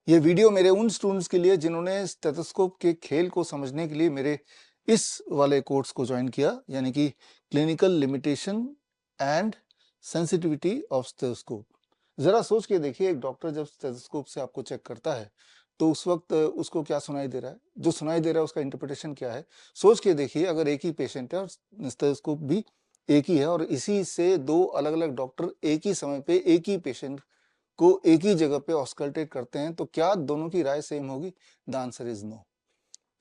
ये वीडियो मेरे उन स्टूडेंट्स के लिए जिन्होंने स्टेथोस्कोप के खेल को समझने के लिए मेरे इस वाले कोर्स को ज्वाइन किया, यानी कि clinical limitation and sensitivity of stethoscope. जरा सोच के देखिए, एक डॉक्टर जब स्टेथोस्कोप से आपको चेक करता है तो उस वक्त उसको क्या सुनाई दे रहा है, जो सुनाई दे रहा है उसका इंटरप्रिटेशन क्या है। सोच के देखिए, अगर एक ही पेशेंट है और स्टेथोस्कोप भी एक ही है और इसी से दो अलग अलग डॉक्टर एक ही समय पे एक ही पेशेंट को एक ही जगह पे ऑस्कल्टेट करते हैं, तो क्या दोनों की राय सेम होगी? The answer is no.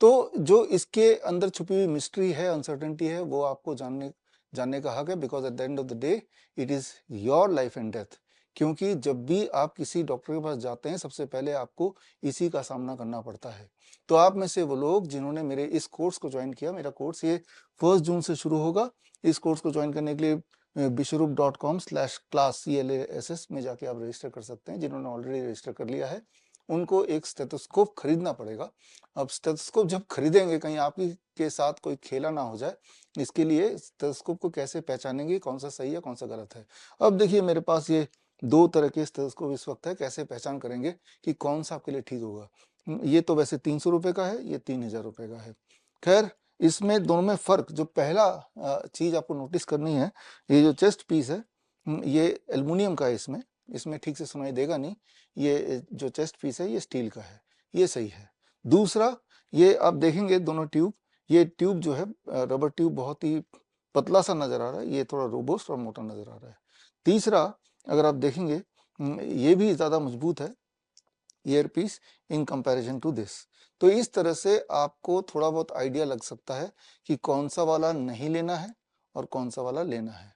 तो जो इसके अंदर छुपी हुई मिस्ट्री है, अनसर्टेनिटी है, वो आपको जानने जानने का हक है, because at the end of the day it is your life and death. क्योंकि जब भी आप किसी डॉक्टर के पास जाते हैं, सबसे पहले आपको इसी का सामना करना पड़ता है। तो आप में से वो लोग जिन्होंने मेरे इस कोर्स को ज्वाइन किया, मेरा कोर्स ये 1 जून से शुरू होगा। इस कोर्स को ज्वाइन करने के लिए bishrup.com/class में जाके आप रजिस्टर कर सकते हैं। जिन्होंने ऑलरेडी रजिस्टर कर लिया है उनको एक स्टेथोस्कोप खरीदना पड़ेगा। अब स्टेथोस्कोप जब खरीदेंगे, कहीं आप ही के साथ कोई खेला ना हो जाए, इसके लिए स्टेथोस्कोप को कैसे पहचानेंगे, कौन सा सही है कौन सा गलत है। अब देखिए, मेरे पास ये 2 तरह के स्टेथोस्कोप इस वक्त है। कैसे पहचान करेंगे कि कौन सा आपके लिए ठीक होगा? ये तो वैसे 300 रुपए का है, ये 3000 रुपए का है। खैर, इसमें दोनों में फर्क, जो पहला चीज आपको नोटिस करनी है, ये जो चेस्ट पीस है, ये एल्युमिनियम का है। इसमें ठीक से सुनाई देगा नहीं। ये जो चेस्ट पीस है ये स्टील का है, ये सही है। दूसरा, ये आप देखेंगे दोनों ट्यूब, ये ट्यूब जो है रबर ट्यूब बहुत ही पतला सा नजर आ रहा है, ये थोड़ा रोबोस्ट और मोटा नजर आ रहा है। तीसरा, अगर आप देखेंगे, ये भी ज्यादा मजबूत है ear piece in comparison to this. तो इस तरह से आपको थोड़ा बहुत आइडिया लग सकता है कि कौन सा वाला नहीं लेना है और कौन सा वाला लेना है।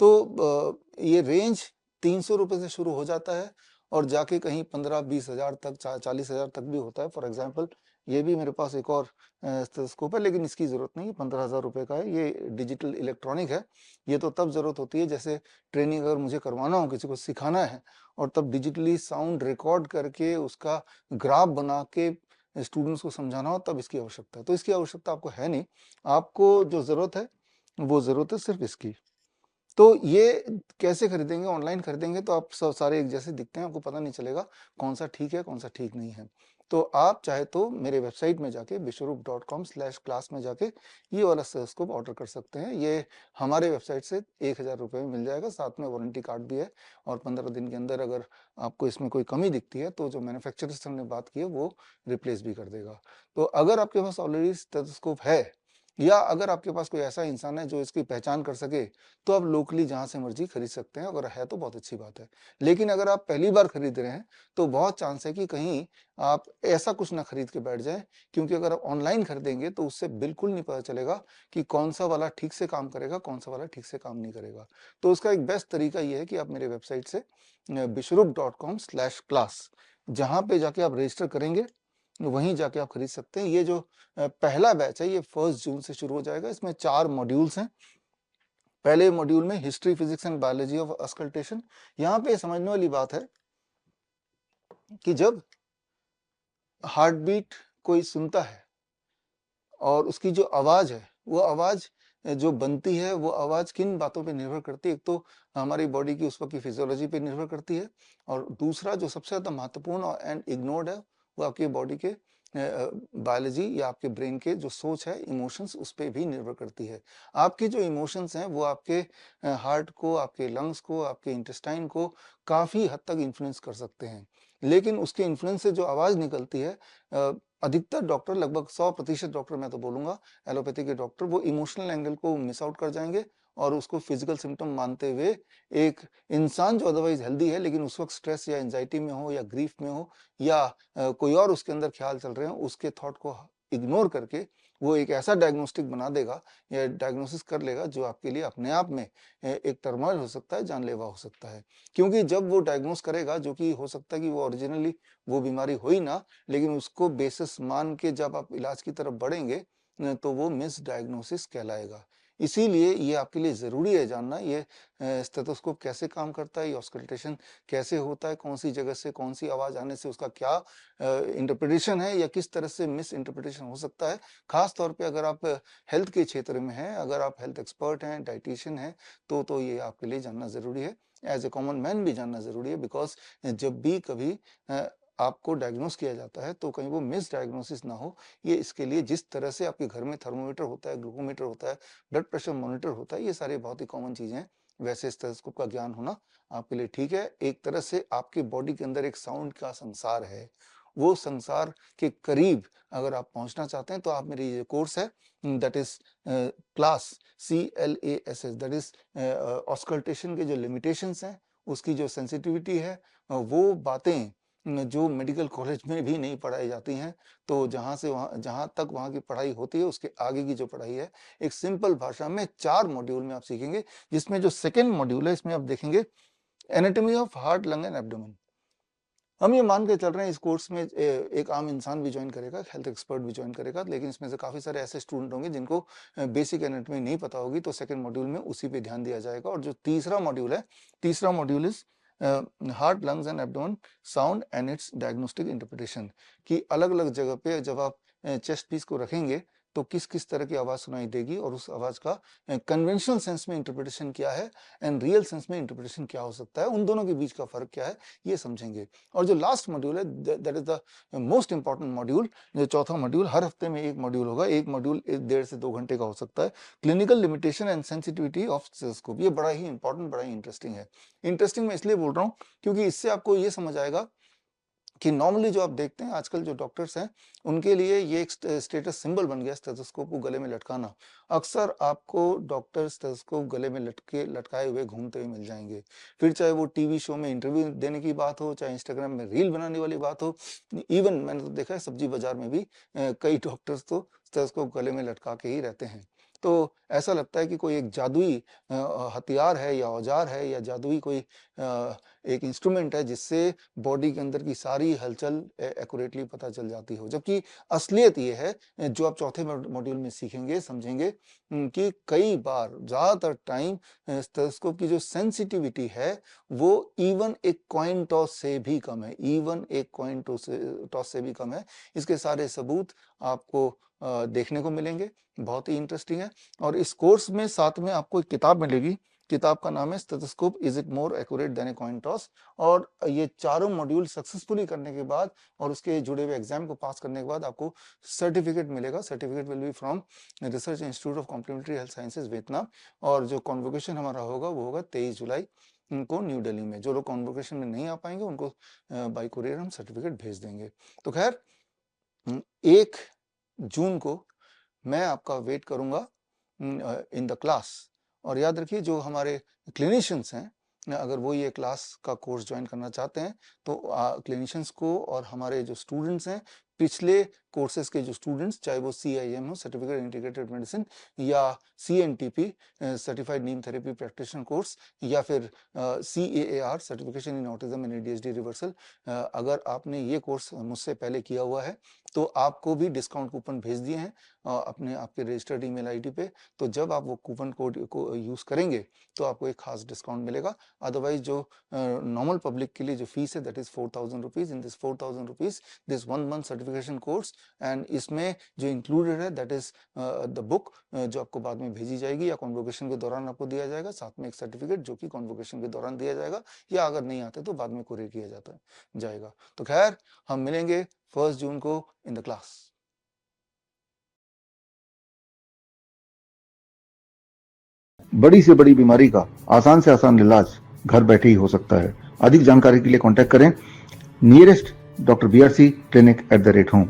तो ये रेंज 300 रुपए से शुरू हो जाता है और जाके कहीं 15-20 हजार तक, 40 हजार तक भी होता है। फॉर एग्जाम्पल, ये भी मेरे पास एक और स्टेथोस्कोप है, लेकिन इसकी जरूरत नहीं, 15,000 रुपए का है। ये डिजिटल इलेक्ट्रॉनिक है। ये तो तब जरूरत होती है जैसे ट्रेनिंग अगर मुझे करवाना हो, किसी को सिखाना है, और तब डिजिटली साउंड रिकॉर्ड करके उसका ग्राफ बना के स्टूडेंट्स को समझाना हो, तब इसकी आवश्यकता है। तो इसकी आवश्यकता आपको है नहीं। आपको जो जरूरत है वो जरूरत है सिर्फ इसकी। तो ये कैसे खरीदेंगे? ऑनलाइन खरीदेंगे तो आप सब सारे एक जैसे दिखते हैं, आपको पता नहीं चलेगा कौन सा ठीक है कौन सा ठीक नहीं है। तो आप चाहे तो मेरे वेबसाइट में जाके bishrup.com/class में जाके ये वाला स्टेथोस्कोप ऑर्डर कर सकते हैं। ये हमारे वेबसाइट से 1000 रुपए में मिल जाएगा, साथ में वारंटी कार्ड भी है। और 15 दिन के अंदर अगर आपको इसमें कोई कमी दिखती है तो जो मैन्युफैक्चरर से हमने बात की है वो रिप्लेस भी कर देगा। तो अगर आपके पास ऑलरेडी स्टेथोस्कोप है, या अगर आपके पास कोई ऐसा इंसान है जो इसकी पहचान कर सके, तो आप लोकली जहां से मर्जी खरीद सकते हैं। अगर है तो बहुत अच्छी बात है। लेकिन अगर आप पहली बार खरीद रहे हैं तो बहुत चांस है कि कहीं आप ऐसा कुछ ना खरीद के बैठ जाएं, क्योंकि अगर आप ऑनलाइन खरीदेंगे तो उससे बिल्कुल नहीं पता चलेगा कि कौन सा वाला ठीक से काम करेगा, कौन सा वाला ठीक से काम नहीं करेगा। तो उसका एक बेस्ट तरीका यह है कि आप मेरे वेबसाइट से bishrup.com/class जहां पे जाके आप रजिस्टर करेंगे, वहीं जाके आप खरीद सकते हैं। ये जो पहला बैच है ये 1 जून से शुरू हो जाएगा। इसमें 4 मॉड्यूल्स हैं। पहले मॉड्यूल में history, physics and biology of auscultation. यहाँ पे समझने वाली बात है कि जब हार्ट बीट कोई सुनता है और उसकी जो आवाज है, वो आवाज जो बनती है, वो आवाज किन बातों पे निर्भर करती है? एक तो हमारी बॉडी की उस वक्त की फिजियोलॉजी पे निर्भर करती है, और दूसरा जो सबसे ज्यादा महत्वपूर्ण एंड इग्नोर्ड है, वो आपकी बॉडी के बायोलॉजी या आपके ब्रेन के जो सोच है, इमोशंस, उस पर भी निर्भर करती है। आपके जो इमोशंस हैं वो आपके हार्ट को, आपके लंग्स को, आपके इंटेस्टाइन को काफी हद तक इन्फ्लुएंस कर सकते हैं। लेकिन उसके इन्फ्लुएंस से जो आवाज निकलती है, अधिकतर डॉक्टर, लगभग 100% डॉक्टर मैं तो बोलूंगा, एलोपैथी के डॉक्टर, वो इमोशनल एंगल को मिस आउट कर जाएंगे और उसको फिजिकल सिम्टम मानते हुए एक इंसान जो अदरवाइज हेल्दी है लेकिन उस वक्त स्ट्रेस या एंजाइटी में हो या ग्रीफ में हो या कोई और उसके अंदर ख्याल चल रहे हो, उसके थॉट को इग्नोर करके वो एक ऐसा डायग्नोस्टिक बना देगा या डायग्नोसिस कर लेगा जो आपके लिए अपने आप में एक टर्मोइल हो सकता है, जानलेवा हो सकता है। क्योंकि जब वो डायग्नोस करेगा, जो कि हो सकता है कि वो ओरिजिनली वो बीमारी हो ही ना, लेकिन उसको बेसिस मान के जब आप इलाज की तरफ बढ़ेंगे तो वो मिस डायग्नोसिस कहलाएगा। इसीलिए ये आपके लिए जरूरी है जानना, ये स्टेथोस्कोप कैसे काम करता है, ये ऑस्कल्टेशन कैसे होता है, कौन सी जगह से कौन सी आवाज आने से उसका क्या इंटरप्रिटेशन है या किस तरह से मिस इंटरप्रिटेशन हो सकता है। खास तौर पे अगर आप हेल्थ के क्षेत्र में हैं, अगर आप हेल्थ एक्सपर्ट हैं, डाइटिशियन हैं, तो ये आपके लिए जानना जरूरी है। एज ए कॉमन मैन भी जानना जरूरी है, बिकॉज जब भी कभी आपको डायग्नोस किया जाता है तो कहीं वो मिस डायग्नोसिस ना हो, ये इसके लिए जिस तरह से आपके घर में थर्मोमीटर होता है, ग्लूकोमीटर होता है, ब्लड प्रेशर मॉनिटर होता है, ये सारे बहुत ही कॉमन चीजें हैं, वैसे स्टेथोस्कोप का ज्ञान होना आपके लिए ठीक है। एक तरह से आपकी बॉडी के अंदर एक साउंड का संसार है, वो संसार के करीब अगर आप पहुंचना चाहते हैं तो आप मेरी ये कोर्स है that is class CLASS, that is auscultation के जो लिमिटेशंस हैं, उसकी जो सेंसिटिविटी है, वो बातें जो मेडिकल कॉलेज में भी नहीं पढ़ाई जाती हैं, तो जहाँ तक वहाँ की पढ़ाई होती है उसके आगे की जो पढ़ाई है, एक सिंपल भाषा में 4 मॉड्यूल में आप सीखेंगे, जिसमें जो सेकंड मॉड्यूल है इसमें आप देखेंगे anatomy of heart, lung and abdomen. हम ये मान के चल रहे हैं इस कोर्स में एक आम इंसान भी ज्वाइन करेगा, हेल्थ एक्सपर्ट भी ज्वाइन करेगा, लेकिन इसमें से काफी सारे ऐसे स्टूडेंट होंगे जिनको बेसिक एनाटॉमी नहीं पता होगी, तो सेकंड मॉड्यूल में उसी पे ध्यान दिया जाएगा। और जो तीसरा मॉड्यूल है, तीसरा module is heart, lungs and abdomen, sound and it's diagnostic interpretation, कि अलग अलग जगह पे जब आप चेस्ट पीस को रखेंगे तो किस किस तरह की आवाज सुनाई देगी, और उस आवाज का कन्वेंशनल सेंस में इंटरप्रिटेशन क्या है एंड रियल सेंस में इंटरप्रिटेशन क्या हो सकता है, उन दोनों के बीच का फर्क क्या है, ये समझेंगे। और जो लास्ट मॉड्यूल है that is the most important module, जो चौथा मॉड्यूल, हर हफ्ते में एक मॉड्यूल होगा, एक मॉड्यूल 1.5 से 2 घंटे का हो सकता है, clinical limitation and sensitivity of stethoscope. ये बड़ा ही इंपॉर्टेंट, बड़ा ही इंटरेस्टिंग है। इंटरेस्टिंग मैं इसलिए बोल रहा हूँ क्योंकि इससे आपको ये समझ आएगा कि नॉर्मली जो आप देखते हैं आजकल जो डॉक्टर्स हैं, उनके लिए ये एक स्टेटस सिंबल बन गया स्टेथोस्कोप को गले में लटकाना। अक्सर आपको डॉक्टर स्टेथोस्कोप गले में लटकाए हुए घूमते हुए मिल जाएंगे, फिर चाहे वो टीवी शो में इंटरव्यू देने की बात हो, चाहे इंस्टाग्राम में रील बनाने वाली बात हो, इवन मैंने तो देखा है सब्जी बाजार में भी कई डॉक्टर्स तो स्टेथोस्कोप गले में लटका के ही रहते हैं। तो ऐसा लगता है कि कोई एक जादुई हथियार है या औजार है या जादुई कोई एक इंस्ट्रूमेंट है जिससे बॉडी के अंदर की सारी हलचल एक्यूरेटली पता चल जाती हो, जबकि असलियत ये है जो आप चौथे मॉड्यूल में सीखेंगे, समझेंगे कि कई बार ज्यादातर टाइम स्टेथोस्कोप की जो सेंसिटिविटी है वो इवन एक कॉइन टॉस से भी कम है, इवन एक कॉइन टॉस से भी कम है। इसके सारे सबूत आपको देखने को मिलेंगे, बहुत ही इंटरेस्टिंग है। और इस कोर्स में साथ में आपको एक किताब मिलेगी, किताब का नाम है stethoscope is it more accurate then a coin toss. और ये चारों मॉड्यूल सक्सेसफुली करने के बाद और उसके जुड़े हुए एग्जाम को पास करने के बाद आपको सर्टिफिकेट मिलेगा। Certificate will be from research institute of complementary health sciences Vietnam. और जो कॉन्वोकेशन हमारा होगा वो होगा 23 जुलाई को न्यू दिल्ली में। जो लोग कॉन्वोकेशन में नहीं आ पाएंगे उनको बाय कुरियर हम सर्टिफिकेट भेज देंगे। तो खैर 1 जून को मैं आपका वेट करूंगा इन द क्लास। और याद रखिए जो हमारे क्लिनिशियंस हैं, अगर वो ये क्लास का कोर्स ज्वाइन करना चाहते हैं तो क्लिनिशियंस को और हमारे जो स्टूडेंट्स हैं, पिछले कोर्सेज के जो स्टूडेंट्स, चाहे वो CIM हो, सर्टिफिकेट इंटीग्रेटेड मेडिसिन, या CNTP सर्टिफाइड नीम थेरेपी प्रैक्टिशनर कोर्स, या फिर CAAR certification in autism and ADHD reversal, अगर आपने ये कोर्स मुझसे पहले किया हुआ है तो आपको भी डिस्काउंट कूपन भेज दिए हैं अपने आपके रजिस्टर्ड ईमेल आईडी पे। तो जब आप वो कूपन कोड को यूज करेंगे तो आपको एक खास डिस्काउंट मिलेगा। अदरवाइज जो नॉर्मल पब्लिक के लिए जो फीस है that is 4,000 rupees. In this 4,000 rupees this 1 month certification course, and इसमें जो इंक्लूडेड है दैट इज द बुक जो आपको बाद में भेजी जाएगी या कॉन्वोकेशन के दौरान आपको दिया जाएगा, साथ में एक सर्टिफिकेट जो कि कॉन्वोकेशन के दौरान दिया जाएगा, या अगर नहीं आते तो बाद में कुरियर किया जाएगा। तो खैर हम मिलेंगे 1 जून को इन द क्लास। बड़ी से बड़ी बीमारी का आसान से आसान इलाज घर बैठे ही हो सकता है। अधिक जानकारी के लिए कांटेक्ट करें nearest Dr. BRC Clinic @ home।